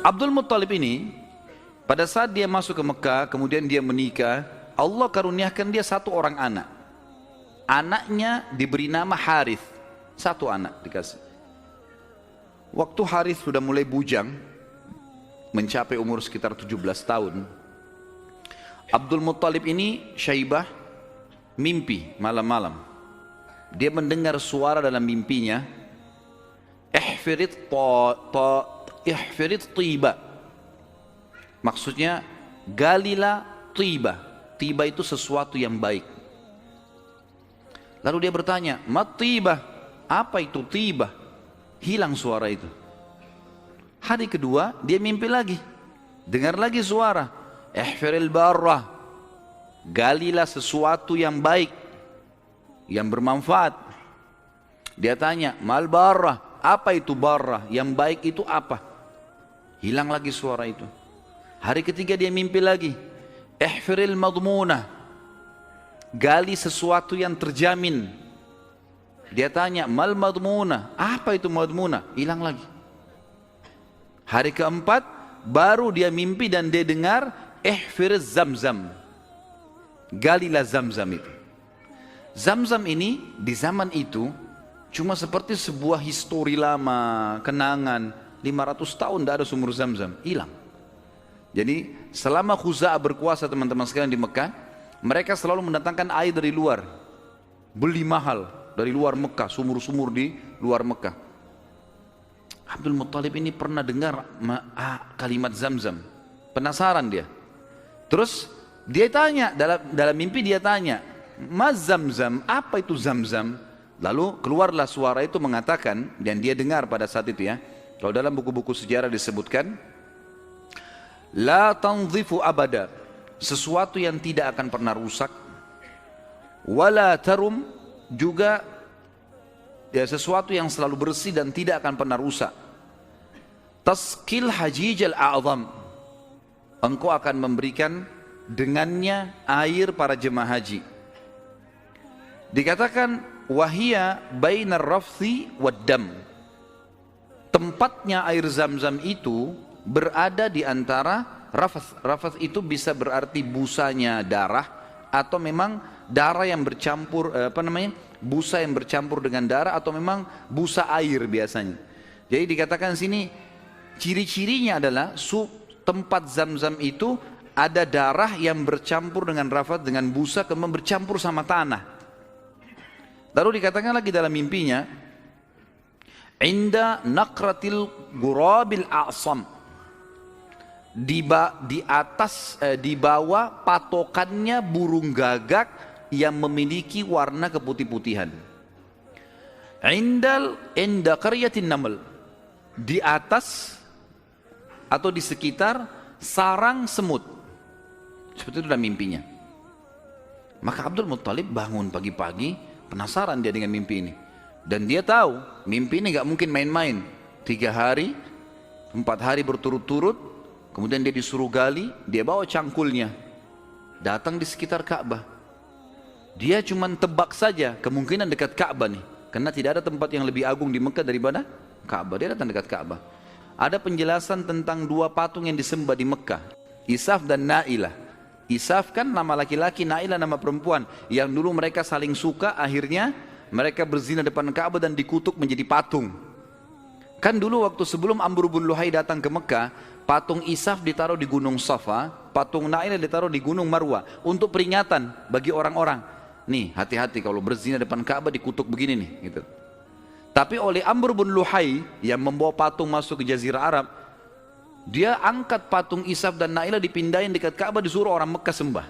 Abdul Muttalib ini pada saat dia masuk ke Mekah, kemudian dia menikah, Allah karuniakan dia satu orang anak. Anaknya diberi nama Harith, satu anak dikasih. Waktu Harith sudah mulai bujang, mencapai umur sekitar 17 tahun, Abdul Muttalib ini Syaibah mimpi malam-malam. Dia mendengar suara dalam mimpinya, ihfirit tiba. Maksudnya galilah tiba. Tiba itu sesuatu yang baik. Lalu dia bertanya, mat tiba? Apa itu tiba? Hilang suara itu. Hari kedua dia mimpi lagi. Dengar lagi suara, ihfiril barrah. Galilah sesuatu yang baik, yang bermanfaat. Dia tanya, mal barrah? Apa itu barrah? Yang baik itu apa? Hilang lagi suara itu. Hari ketiga dia mimpi lagi, ihfiril madmunah. Gali sesuatu yang terjamin. Dia tanya, mal madmunah? Apa itu madmunah? Hilang lagi. Hari keempat baru dia mimpi dan dia dengar, ihfiriz zamzam. Galilah zamzam itu. Zamzam ini di zaman itu cuma seperti sebuah histori lama, kenangan. 500 tahun tidak ada sumur zamzam, hilang. Jadi selama Khuza'ah berkuasa teman-teman sekalian di Mekah, mereka selalu mendatangkan air dari luar, beli mahal dari luar Mekah, sumur-sumur di luar Mekah. Abdul Muttalib ini pernah dengar kalimat zamzam, penasaran dia. Terus dia tanya, dalam mimpi dia tanya, mas zamzam, apa itu zamzam? Lalu keluarlah suara itu mengatakan, dan dia dengar pada saat itu ya, kalau dalam buku-buku sejarah disebutkan, la tanzifu abada, sesuatu yang tidak akan pernah rusak, wala tarum, juga ya, sesuatu yang selalu bersih dan tidak akan pernah rusak. Taskil hajijal a'zam, engkau akan memberikan dengannya air para jemaah haji. Dikatakan wahia bainar rafthi waddam, tempatnya air zam-zam itu berada di antara rafath. Rafath itu bisa berarti busanya darah, atau memang darah yang bercampur, busa yang bercampur dengan darah, atau memang busa air biasanya. Jadi dikatakan sini ciri-cirinya adalah tempat zam-zam itu ada darah yang bercampur dengan rafath, dengan busa, kemudian bercampur sama tanah. Lalu dikatakan lagi dalam mimpinya, inda naqratil gurabil a'sam, di bawah patokannya burung gagak yang memiliki warna keputih-putihan. Inda qaryatin naml, di atas atau di sekitar sarang semut. Seperti itu dalam mimpinya. Maka Abdul Muttalib bangun pagi-pagi, penasaran dia dengan mimpi ini. Dan dia tahu mimpi ini gak mungkin main-main. 3 hari, 4 hari berturut-turut, kemudian dia disuruh gali, dia bawa cangkulnya, datang di sekitar Ka'bah. Dia cuma tebak saja kemungkinan dekat Ka'bah nih, karena tidak ada tempat yang lebih agung di Mekah daripada Ka'bah. Dia datang dekat Ka'bah. Ada penjelasan tentang 2 patung yang disembah di Mekah, Isaf dan Na'ilah. Isaf kan nama laki-laki, Na'ilah nama perempuan, yang dulu mereka saling suka, akhirnya mereka berzina depan Ka'bah dan dikutuk menjadi patung. Kan dulu waktu sebelum Amr bin Luhai datang ke Mekah, patung Isaf ditaruh di Gunung Safa, patung Na'ilah ditaruh di Gunung Marwah, untuk peringatan bagi orang-orang. Nih, hati-hati kalau berzina depan Ka'bah dikutuk begini nih, gitu. Tapi oleh Amr bin Luhai yang membawa patung masuk ke Jazirah Arab, dia angkat patung Isaf dan Na'ilah, dipindahin dekat Ka'bah, disuruh orang Mekah sembah.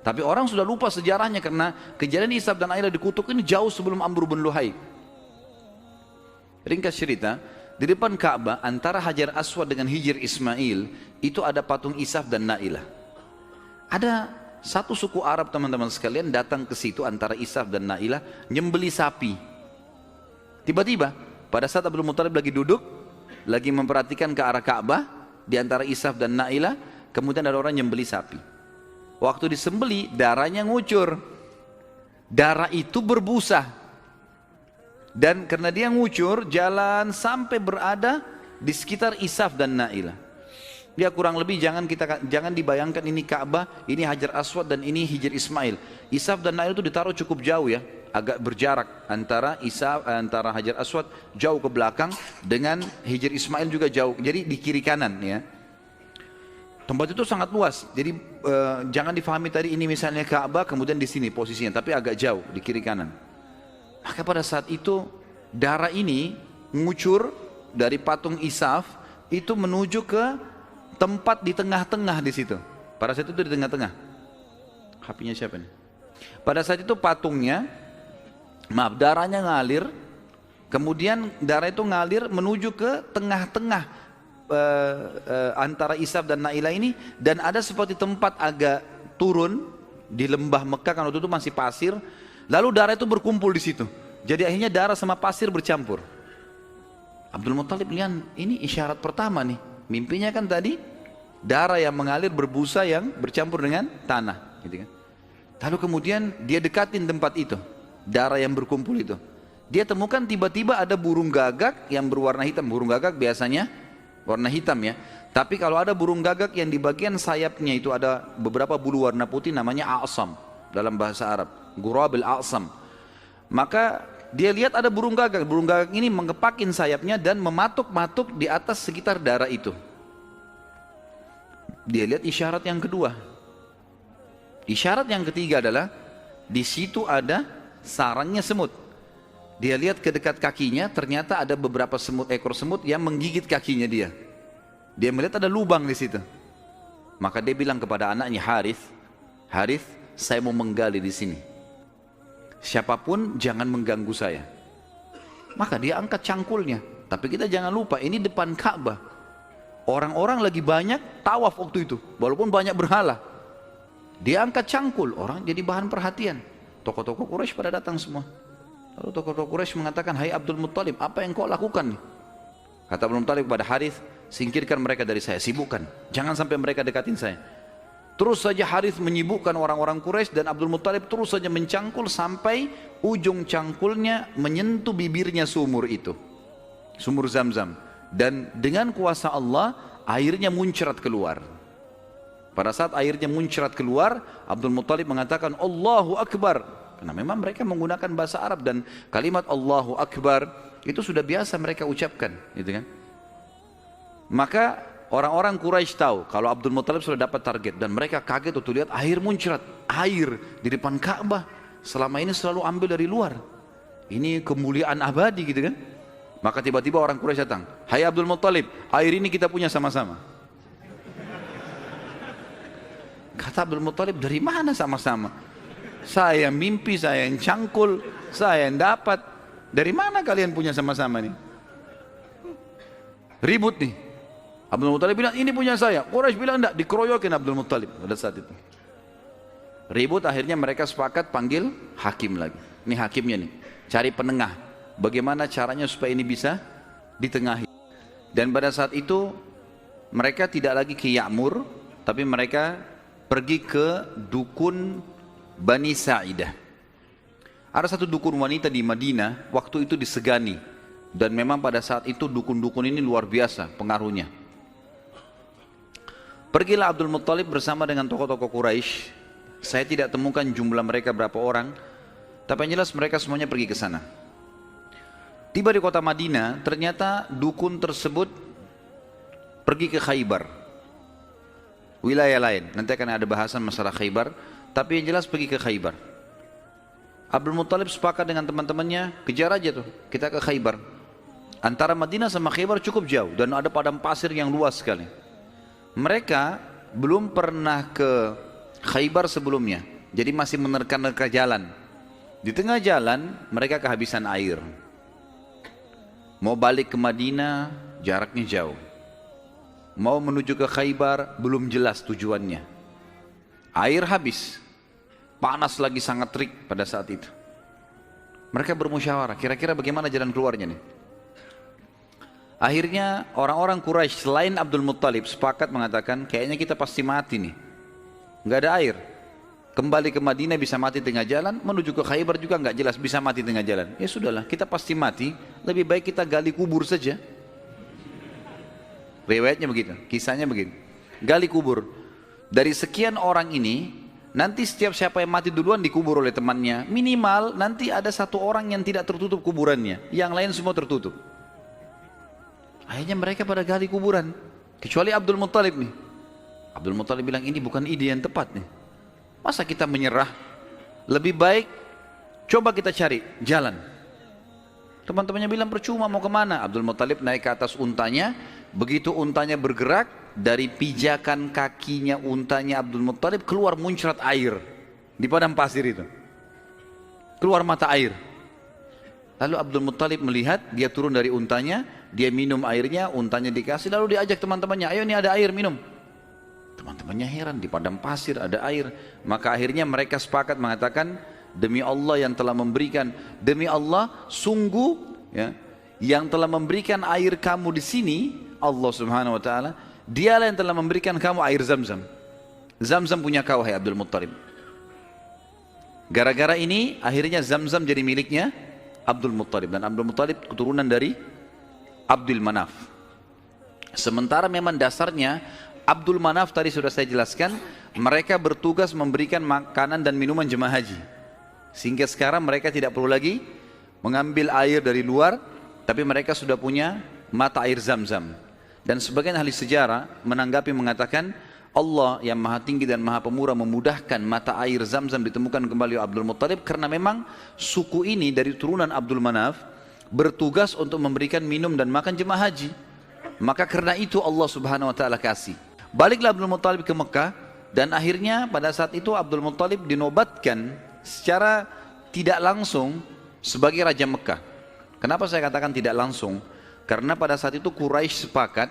Tapi orang sudah lupa sejarahnya, karena kejadian Isaf dan Na'ilah dikutuk ini jauh sebelum Amr bin Luhai. Ringkas cerita, di depan Ka'bah antara Hajar Aswad dengan Hijr Ismail itu ada patung Isaf dan Na'ilah. Ada satu suku Arab teman-teman sekalian datang ke situ antara Isaf dan Na'ilah, nyembeli sapi. Tiba-tiba pada saat Abdul Muttalib lagi duduk, lagi memperhatikan ke arah Ka'bah di antara Isaf dan Na'ilah, kemudian ada orang nyembeli sapi. Waktu disembeli, darahnya ngucur. Darah itu berbusa. Dan karena dia ngucur, jalan sampai berada di sekitar Isaf dan Na'ilah. Ya kurang lebih jangan dibayangkan ini Ka'bah, ini Hajar Aswad dan ini Hijr Ismail. Isaf dan Na'ilah itu ditaruh cukup jauh ya, agak berjarak antara antara Hajar Aswad jauh ke belakang dengan Hijr Ismail juga jauh. Jadi di kiri kanan ya. Tempat itu sangat luas. Jadi jangan difahami tadi ini misalnya Ka'bah kemudian di sini posisinya, tapi agak jauh di kiri kanan. Maka pada saat itu darah ini mengucur dari patung Isaf itu menuju ke tempat di tengah-tengah di situ. Pada saat itu di tengah-tengah. HP-nya siapa nih? Pada saat itu patungnya, darahnya ngalir, kemudian darah itu ngalir menuju ke tengah-tengah antara Isaf dan Na'ilah ini, dan ada seperti tempat agak turun di lembah Mekah, kan waktu itu masih pasir, lalu darah itu berkumpul di situ. Jadi akhirnya darah sama pasir bercampur. Abdul Muttalib lihat ini isyarat pertama nih. Mimpinya kan tadi darah yang mengalir berbusa yang bercampur dengan tanah, gitu kan. Lalu kemudian dia dekatin tempat itu, darah yang berkumpul itu. Dia temukan tiba-tiba ada burung gagak yang berwarna hitam. Burung gagak biasanya warna hitam ya. Tapi kalau ada burung gagak yang di bagian sayapnya itu ada beberapa bulu warna putih, namanya a'sam dalam bahasa Arab, Ghurabil a'sam. Maka dia lihat ada burung gagak. Burung gagak ini mengepakin sayapnya dan mematuk-matuk di atas sekitar darah itu. Dia lihat isyarat yang kedua. Isyarat yang ketiga adalah di situ ada sarangnya semut. Dia lihat ke dekat kakinya, ternyata ada beberapa ekor semut yang menggigit kakinya dia. Dia melihat ada lubang di situ. Maka dia bilang kepada anaknya Harith, saya mau menggali di sini. Siapapun jangan mengganggu saya. Maka dia angkat cangkulnya. Tapi kita jangan lupa ini depan Ka'bah. Orang-orang lagi banyak tawaf waktu itu, walaupun banyak berhala. Dia angkat cangkul, orang jadi bahan perhatian. Tokoh-tokoh Quraisy pada datang semua. Lalu tokoh-tokoh Quraisy mengatakan, hai Abdul Muttalib, apa yang kau lakukan nih? Kata Abdul Muttalib kepada Harith, singkirkan mereka dari saya, sibukkan, jangan sampai mereka dekatin saya. Terus saja Harith menyibukkan orang-orang Quraisy dan Abdul Muttalib terus saja mencangkul sampai ujung cangkulnya menyentuh bibirnya sumur itu, sumur Zamzam. Dan dengan kuasa Allah airnya muncrat keluar. Pada saat airnya muncrat keluar, Abdul Muttalib mengatakan Allahu Akbar, karena memang mereka menggunakan bahasa Arab dan kalimat Allahu Akbar itu sudah biasa mereka ucapkan, gitu kan. Maka orang-orang Quraisy tahu kalau Abdul Muttalib sudah dapat target, dan mereka kaget waktu lihat air muncrat, air di depan Ka'bah. Selama ini selalu ambil dari luar, ini kemuliaan abadi, gitu kan. Maka tiba-tiba orang Quraisy datang, hai Abdul Muttalib, air ini kita punya sama-sama. Kata Abdul Muttalib, dari mana sama-sama? Saya mimpi, saya yang cangkul, saya yang dapat. Dari mana kalian punya sama-sama nih? Ribut nih. Abdul Muttalib bilang, ini punya saya. Quraisy bilang enggak, dikeroyokin Abdul Muttalib pada saat itu. Ribut, akhirnya mereka sepakat panggil hakim lagi. Ini hakimnya nih, cari penengah. Bagaimana caranya supaya ini bisa ditengahi. Dan pada saat itu mereka tidak lagi ke Ya'mur, tapi mereka pergi ke dukun Bani Sa'idah. Ada satu dukun wanita di Madinah, waktu itu disegani. Dan memang pada saat itu dukun-dukun ini luar biasa pengaruhnya. Pergilah Abdul Muttalib bersama dengan tokoh-tokoh Quraisy. Saya tidak temukan jumlah mereka berapa orang, tapi yang jelas mereka semuanya pergi ke sana. Tiba di kota Madinah, ternyata dukun tersebut pergi ke Khaybar, wilayah lain. Nanti akan ada bahasan masalah Khaybar, tapi yang jelas pergi ke Khaybar. Abdul Muttalib sepakat dengan teman-temannya, kejar aja tuh, kita ke Khaybar. Antara Madinah sama Khaybar cukup jauh dan ada padang pasir yang luas sekali. Mereka belum pernah ke Khaybar sebelumnya, jadi masih menerka-nerka jalan. Di tengah jalan mereka kehabisan air. Mau balik ke Madinah, jaraknya jauh. Mau menuju ke Khaybar, belum jelas tujuannya. Air habis. Panas lagi sangat terik pada saat itu. Mereka bermusyawarah, kira-kira bagaimana jalan keluarnya nih. Akhirnya orang-orang Quraisy selain Abdul Muttalib sepakat mengatakan, kayaknya kita pasti mati nih. Nggak ada air. Kembali ke Madinah bisa mati tengah jalan, menuju ke Khaybar juga nggak jelas, bisa mati tengah jalan. Ya sudahlah, kita pasti mati, lebih baik kita gali kubur saja. Riwayatnya begitu, kisahnya begitu. Gali kubur. Dari sekian orang ini, nanti setiap siapa yang mati duluan dikubur oleh temannya. Minimal nanti ada satu orang yang tidak tertutup kuburannya, yang lain semua tertutup. Akhirnya mereka pada gali kuburan, kecuali Abdul Muttalib nih. Abdul Muttalib bilang, ini bukan ide yang tepat nih. Masa kita menyerah? Lebih baik coba kita cari jalan. Teman-temannya bilang, percuma, mau kemana? Abdul Muttalib naik ke atas untanya. Begitu untanya bergerak, dari pijakan kakinya untanya Abdul Muttalib keluar muncrat air di padang pasir itu. Keluar mata air. Lalu Abdul Muttalib melihat, dia turun dari untanya, dia minum airnya, untanya dikasih, lalu diajak teman-temannya, ayo ini ada air, minum. Teman-temannya heran, di padang pasir ada air. Maka akhirnya mereka sepakat mengatakan, demi Allah yang telah memberikan, demi Allah sungguh ya, yang telah memberikan air kamu di sini, Allah Subhanahu wa taala, dialah yang telah memberikan kamu air Zam-Zam. Zam-Zam punya kau, hai Abdul Muttalib. Gara-gara ini akhirnya Zam-Zam jadi miliknya Abdul Muttalib, dan Abdul Muttalib keturunan dari Abdul Manaf. Sementara memang dasarnya Abdul Manaf tadi sudah saya jelaskan, mereka bertugas memberikan makanan dan minuman jemaah haji. Sehingga sekarang mereka tidak perlu lagi mengambil air dari luar, tapi mereka sudah punya mata air Zam-Zam. Dan sebagian ahli sejarah menanggapi mengatakan, Allah yang maha tinggi dan maha pemurah memudahkan mata air Zam-Zam ditemukan kembali oleh Abdul Muttalib, karena memang suku ini dari turunan Abdul Manaf bertugas untuk memberikan minum dan makan jemaah haji. Maka karena itu Allah Subhanahu wa taala kasih. Baliklah Abdul Muttalib ke Mekah, dan akhirnya pada saat itu Abdul Muttalib dinobatkan secara tidak langsung sebagai Raja Mekah. Kenapa saya katakan tidak langsung? Karena pada saat itu Quraisy sepakat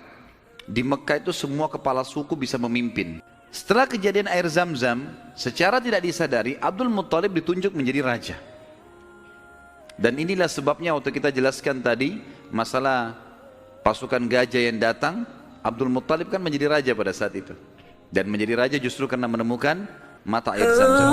di Mekah itu semua kepala suku bisa memimpin. Setelah kejadian air Zam-Zam, secara tidak disadari Abdul Muttalib ditunjuk menjadi raja. Dan inilah sebabnya waktu kita jelaskan tadi masalah pasukan gajah yang datang, Abdul Muttalib kan menjadi raja pada saat itu. Dan menjadi raja justru karena menemukan mata air Zam-Zam.